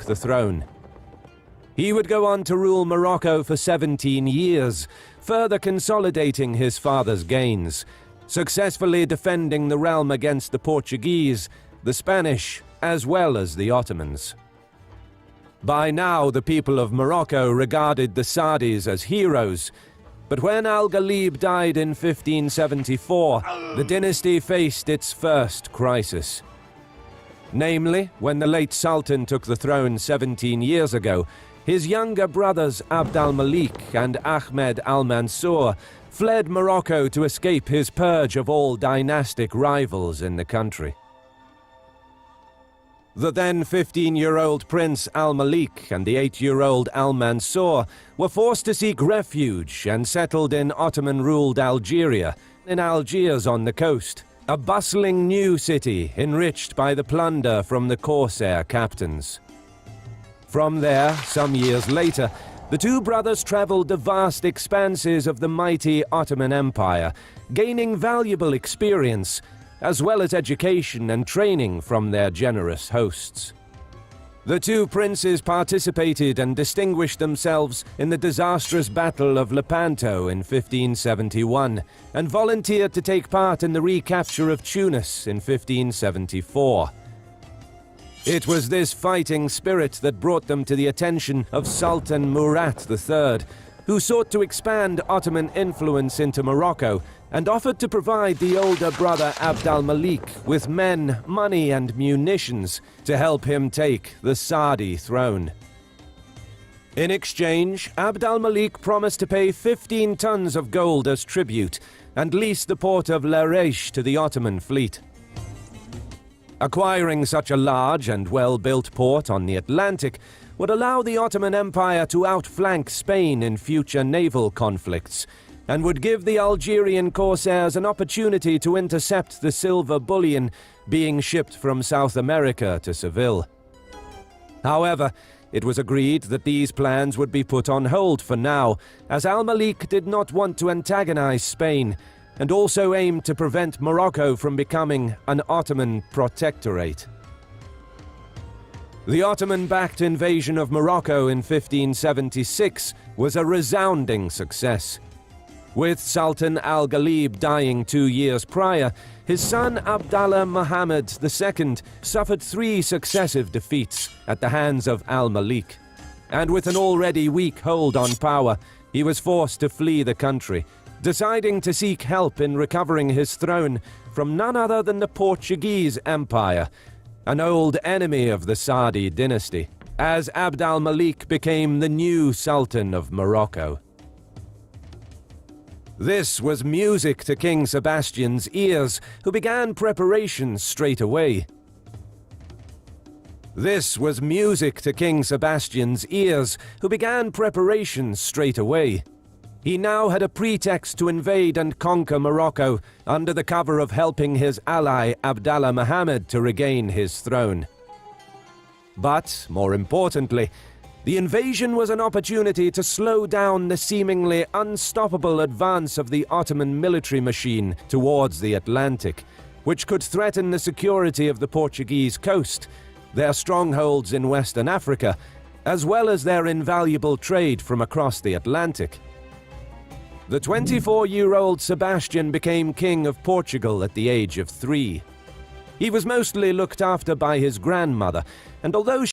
the throne. He would go on to rule Morocco for 17 years, further consolidating his father's gains, successfully defending the realm against the Portuguese, the Spanish, as well as the Ottomans. By now, the people of Morocco regarded the Saadis as heroes, but when Al-Ghalib died in 1574, the dynasty faced its first crisis. Namely, when the late Sultan took the throne 17 years ago, his younger brothers Abd al-Malik and Ahmed al-Mansour fled Morocco to escape his purge of all dynastic rivals in the country. The then 15-year-old Prince al-Malik and the 8-year-old al-Mansour were forced to seek refuge and settled in Ottoman-ruled Algeria, in Algiers on the coast, a bustling new city enriched by the plunder from the corsair captains. From there, some years later, the two brothers traveled the vast expanses of the mighty Ottoman Empire, gaining valuable experience, as well as education and training from their generous hosts. The two princes participated and distinguished themselves in the disastrous Battle of Lepanto in 1571, and volunteered to take part in the recapture of Tunis in 1574. It was this fighting spirit that brought them to the attention of Sultan Murat III, who sought to expand Ottoman influence into Morocco and offered to provide the older brother Abd al-Malik with men, money and munitions to help him take the Saadi throne. In exchange, Abd al-Malik promised to pay 15 tons of gold as tribute and lease the port of Larache to the Ottoman fleet. Acquiring such a large and well-built port on the Atlantic would allow the Ottoman Empire to outflank Spain in future naval conflicts, and would give the Algerian corsairs an opportunity to intercept the silver bullion being shipped from South America to Seville. However, it was agreed that these plans would be put on hold for now, as al-Malik did not want to antagonize Spain, and also aimed to prevent Morocco from becoming an Ottoman protectorate. The Ottoman-backed invasion of Morocco in 1576 was a resounding success. With Sultan al-Ghalib dying 2 years prior, his son Abdallah Muhammad II suffered 3 successive defeats at the hands of al-Malik, and with an already weak hold on power, he was forced to flee the country, deciding to seek help in recovering his throne from none other than the Portuguese Empire, an old enemy of the Saadi dynasty, as Abd al-Malik became the new Sultan of Morocco. This was music to King Sebastian's ears, who began preparations straight away. This was music to King Sebastian's ears, who began preparations straight away. He now had a pretext to invade and conquer Morocco under the cover of helping his ally Abdallah Muhammad to regain his throne. But, more importantly, the invasion was an opportunity to slow down the seemingly unstoppable advance of the Ottoman military machine towards the Atlantic, which could threaten the security of the Portuguese coast, their strongholds in Western Africa, as well as their invaluable trade from across the Atlantic. The 24-year-old Sebastian became King of Portugal at the age of 3. He was mostly looked after by his grandmother, and although